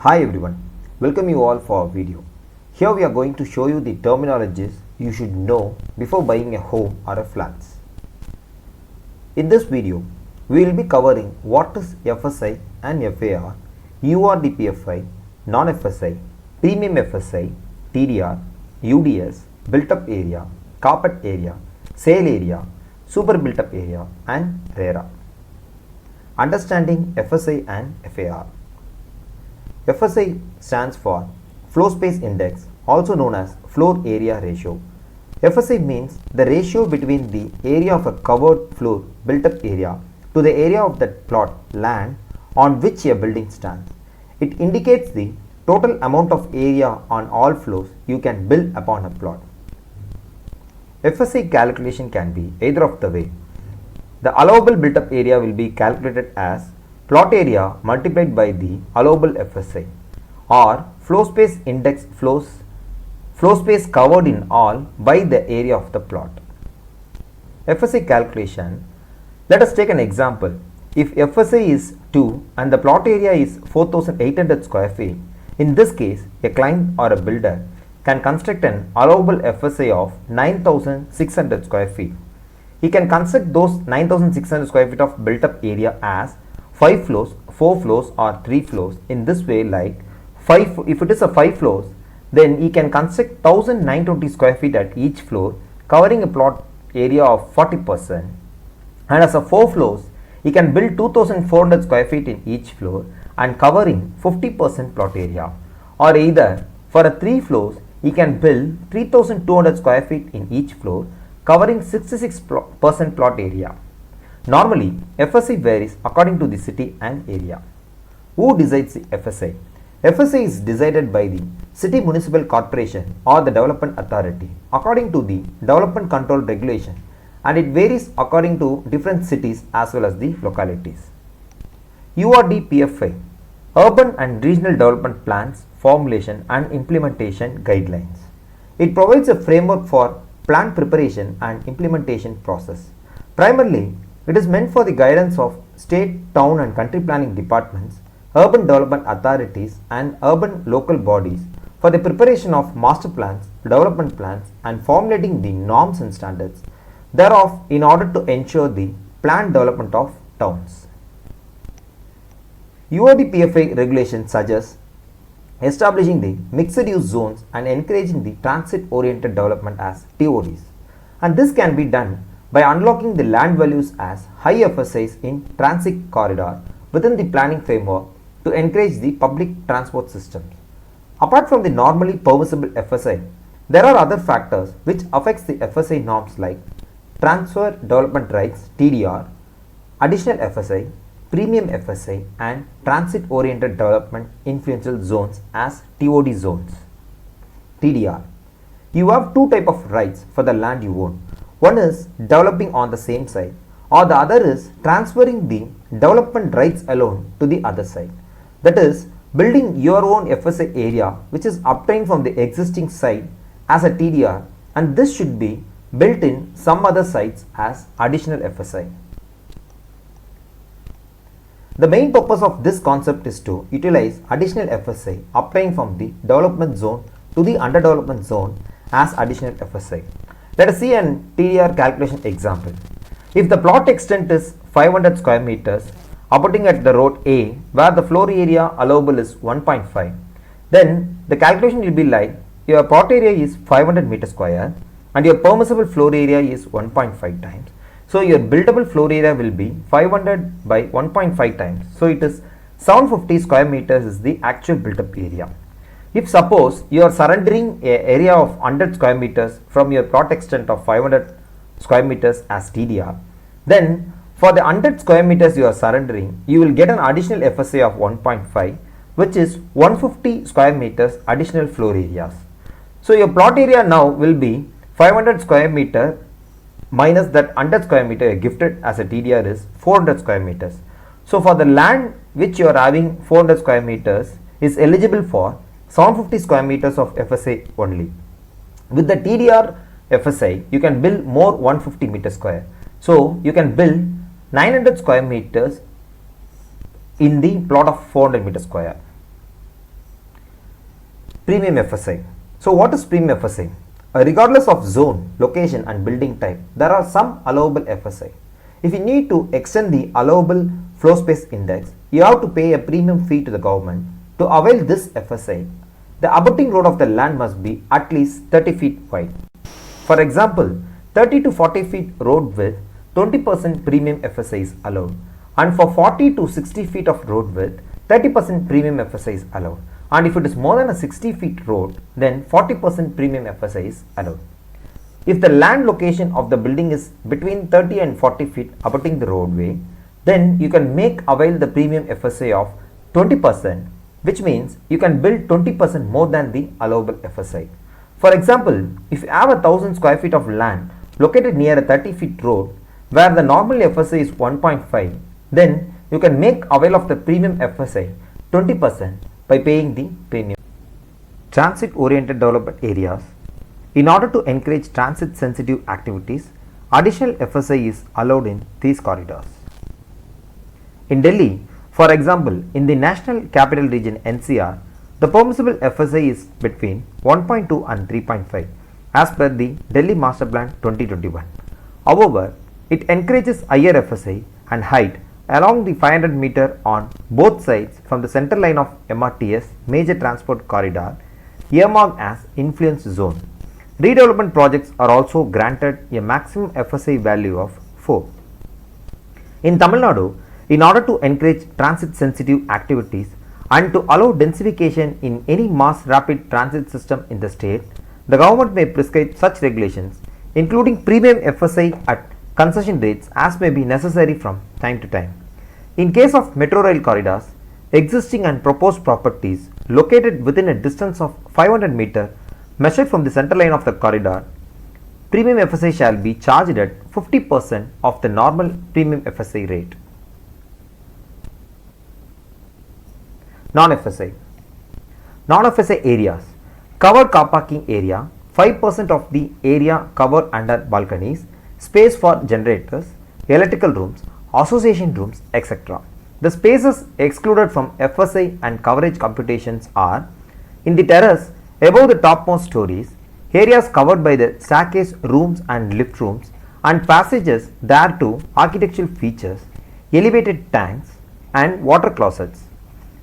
Hi everyone, welcome you all for our video. Here we are going to show you the terminologies you should know before buying a home or a flats. In this video, we will be covering what is FSI and FAR, URDPFI, non-FSI, premium FSI, TDR, UDS, built-up area, carpet area, sale area, super built-up area and RERA. Understanding FSI and FAR. FSI stands for Floor Space Index, also known as Floor Area Ratio. FSI means the ratio between the area of a covered floor built up area to the area of that plot land on which a building stands. It indicates the total amount of area on all floors you can build upon a plot. FSI calculation can be either of the way. The allowable built up area will be calculated as plot area multiplied by the allowable FSI or floor space index floor space covered in all by the area of the plot. FSI calculation. Let us take an example. If FSI is 2 and the plot area is 4800 square feet, in this case a client or a builder can construct an allowable FSI of 9600 square feet. He can construct those 9600 square feet of built up area as 5 floors, 4 floors or 3 floors. In this way, like if it is a 5 floors, then he can construct 1920 square feet at each floor, covering a plot area of 40%. And as a 4 floors, he can build 2400 square feet in each floor and covering 50% plot area. Or either for a 3 floors, he can build 3200 square feet in each floor, covering 66% plot area. Normally, FSI varies according to the city and area. Who decides the FSI? FSI is decided by the City Municipal Corporation or the Development Authority according to the Development Control Regulation, and it varies according to different cities as well as the localities. URDPFI, Urban and Regional Development Plans, Formulation and Implementation Guidelines. It provides a framework for plan preparation and implementation process. Primarily, it is meant for the guidance of state, town and country planning departments, urban development authorities and urban local bodies for the preparation of master plans, development plans and formulating the norms and standards thereof in order to ensure the planned development of towns. URDPFI regulations suggest establishing the mixed use zones and encouraging the transit oriented development as TODs, and this can be done by unlocking the land values as high FSIs in transit corridor within the planning framework to encourage the public transport systems. Apart from the normally permissible FSI, there are other factors which affects the FSI norms like transfer development rights TDR, additional FSI, premium FSI and transit oriented development influential zones as TOD zones. TDR. You have two types of rights for the land you own. One is developing on the same site, or the other is transferring the development rights alone to the other site. That is, building your own FSI area which is obtained from the existing site as a TDR, and this should be built in some other sites as additional FSI. The main purpose of this concept is to utilize additional FSI obtained from the development zone to the underdevelopment zone as additional FSI. Let us see an TDR calculation example. If the plot extent is 500 square meters abutting at the road A where the floor area allowable is 1.5, then the calculation will be like your plot area is 500 meter square and your permissible floor area is 1.5 times. So your buildable floor area will be 500 by 1.5 times. So it is 750 square meters is the actual built up area. If suppose you are surrendering an area of 100 square meters from your plot extent of 500 square meters as TDR, then for the 100 square meters you are surrendering, you will get an additional FSI of 1.5, which is 150 square meters additional floor areas. So your plot area now will be 500 square meter minus that 100 square meter gifted as a TDR is 400 square meters. So for the land which you are having 400 square meters is eligible for 750 square meters of FSI only. With the TDR FSI, you can build more 150 meter square. So you can build 900 square meters in the plot of 400 meter square. Premium FSI. So what is premium FSI? Regardless of zone, location and building type, there are some allowable FSI. If you need to extend the allowable floor space index, you have to pay a premium fee to the government. To avail this FSI, the abutting road of the land must be at least 30 feet wide. For example, 30 to 40 feet road width, 20% premium FSI is allowed, and for 40 to 60 feet of road width, 30% premium FSI is allowed, and if it is more than a 60 feet road, then 40% premium FSI is allowed. If the land location of the building is between 30 and 40 feet abutting the roadway, then you can make avail the premium FSI of 20%, which means you can build 20% more than the allowable FSI. For example, if you have 1000 square feet of land located near a 30 feet road where the normal FSI is 1.5, then you can make avail of the premium FSI 20% by paying the premium. Transit oriented development areas. In order to encourage transit sensitive activities, additional FSI is allowed in these corridors. In Delhi, for example, in the National Capital Region NCR, the permissible FSI is between 1.2 and 3.5 as per the Delhi Master Plan 2021. However, it encourages higher FSI and height along the 500 meter on both sides from the center line of MRTS major transport corridor earmarked as influence zone. Redevelopment projects are also granted a maximum FSI value of 4. In Tamil Nadu, in order to encourage transit sensitive activities and to allow densification in any mass rapid transit system in the state, the government may prescribe such regulations, including premium FSI at concession rates as may be necessary from time to time. In case of metro rail corridors, existing and proposed properties located within a distance of 500 meter measured from the center line of the corridor, premium FSI shall be charged at 50% of the normal premium FSI rate. Non-FSI. Non-FSI areas. Covered car parking area, 5% of the area covered under balconies, space for generators, electrical rooms, association rooms, etc. The spaces excluded from FSI and coverage computations are in the terrace above the topmost stories, areas covered by the staircase rooms and lift rooms and passages thereto, architectural features, elevated tanks and water closets,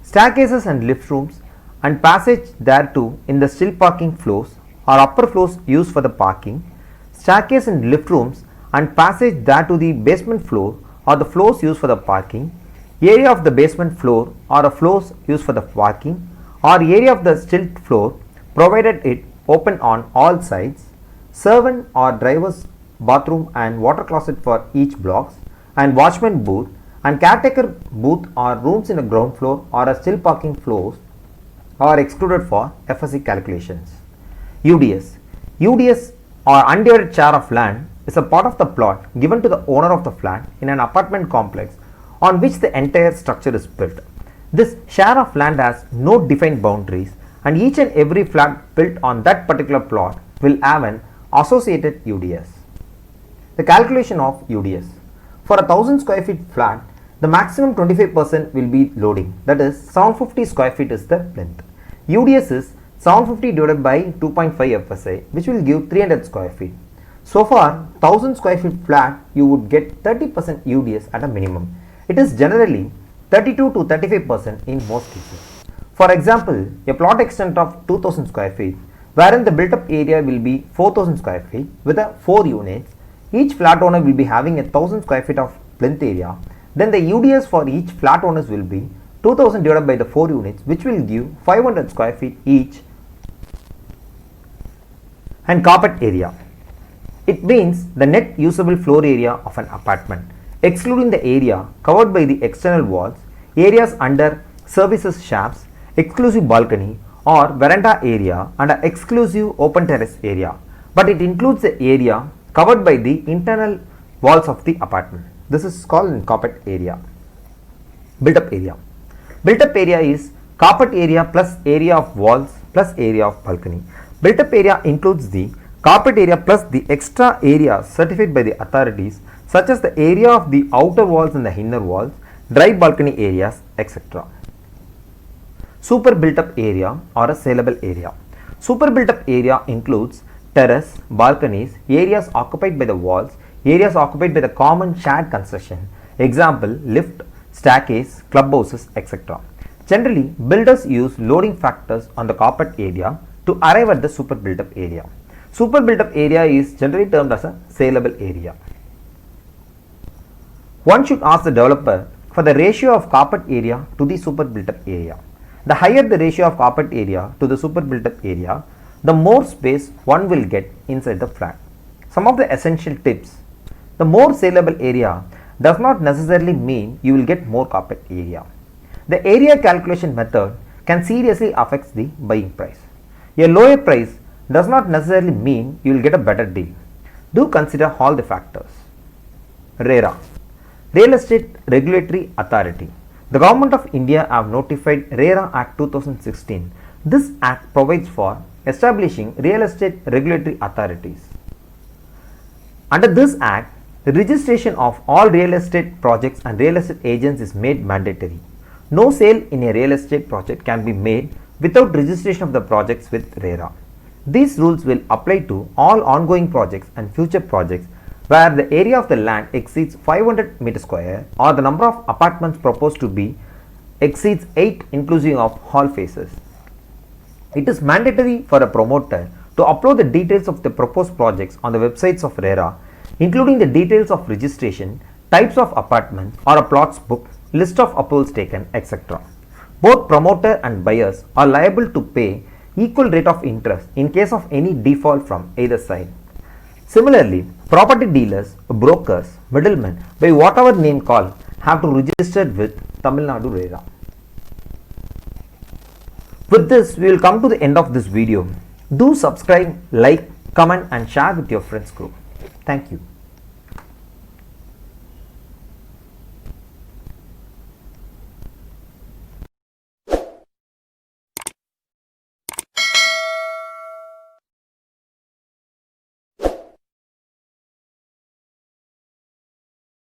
staircases and lift rooms and passage thereto in the still parking floors or upper floors used for the parking, staircase and lift rooms and passage thereto the basement floor or the floors used for the parking, area of the basement floor or the floors used for the parking or area of the stilt floor provided it open on all sides, servant or driver's bathroom and water closet for each blocks and watchman booth and caretaker booth or rooms in a ground floor or a still parking floors are excluded for FSI calculations. UDS. UDS or undivided share of land is a part of the plot given to the owner of the flat in an apartment complex on which the entire structure is built. This share of land has no defined boundaries and each and every flat built on that particular plot will have an associated UDS. The calculation of UDS. For a 1000 square feet flat, the maximum 25% will be loading, that is 750 square feet is the length. UDS is 750 divided by 2.5 FSI, which will give 300 square feet. So far 1000 square feet flat you would get 30% UDS at a minimum. It is generally 32 to 35% in most cases. For example, a plot extent of 2000 square feet wherein the built up area will be 4000 square feet with a 4 units, each flat owner will be having a 1000 square feet of plinth area, then the UDS for each flat owners will be 2000 divided by the 4 units, which will give 500 square feet each. And carpet area. It means the net usable floor area of an apartment, excluding the area covered by the external walls, areas under services shafts, exclusive balcony or veranda area and an exclusive open terrace area, but it includes the area covered by the internal walls of the apartment. This is called carpet area. Built up area. Built up area is carpet area plus area of walls plus area of balcony. Built up area includes the carpet area plus the extra area certified by the authorities such as the area of the outer walls and the inner walls, dry balcony areas, etc. super built up area or a saleable area. Super built up area includes terrace, balconies, areas occupied by the walls, areas occupied by the common shared construction, example lift, staircase, clubhouses, etc. Generally, builders use loading factors on the carpet area to arrive at the super built up area. Super built up area is generally termed as a saleable area. One should ask the developer for the ratio of carpet area to the super built up area. The higher the ratio of carpet area to the super built up area, the more space one will get inside the flat. Some of the essential tips. The more saleable area does not necessarily mean you will get more carpet area. The area calculation method can seriously affect the buying price. A lower price does not necessarily mean you will get a better deal. Do consider all the factors. RERA, Real Estate Regulatory Authority. The Government of India have notified RERA Act 2016. This act provides for establishing real estate regulatory authorities. Under this act, the registration of all real estate projects and real estate agents is made mandatory. No sale in a real estate project can be made without registration of the projects with RERA. These rules will apply to all ongoing projects and future projects where the area of the land exceeds 500 meter square or the number of apartments proposed to be exceeds 8 inclusive of hall phases. It is mandatory for a promoter to upload the details of the proposed projects on the websites of RERA, including the details of registration, types of apartments or a plots book, list of approvals taken, etc. Both promoter and buyers are liable to pay equal rate of interest in case of any default from either side. Similarly, property dealers, brokers, middlemen, by whatever name called, have to register with Tamil Nadu RERA. With this, we will come to the end of this video. Do subscribe, like, comment and share with your friends group. Thank you.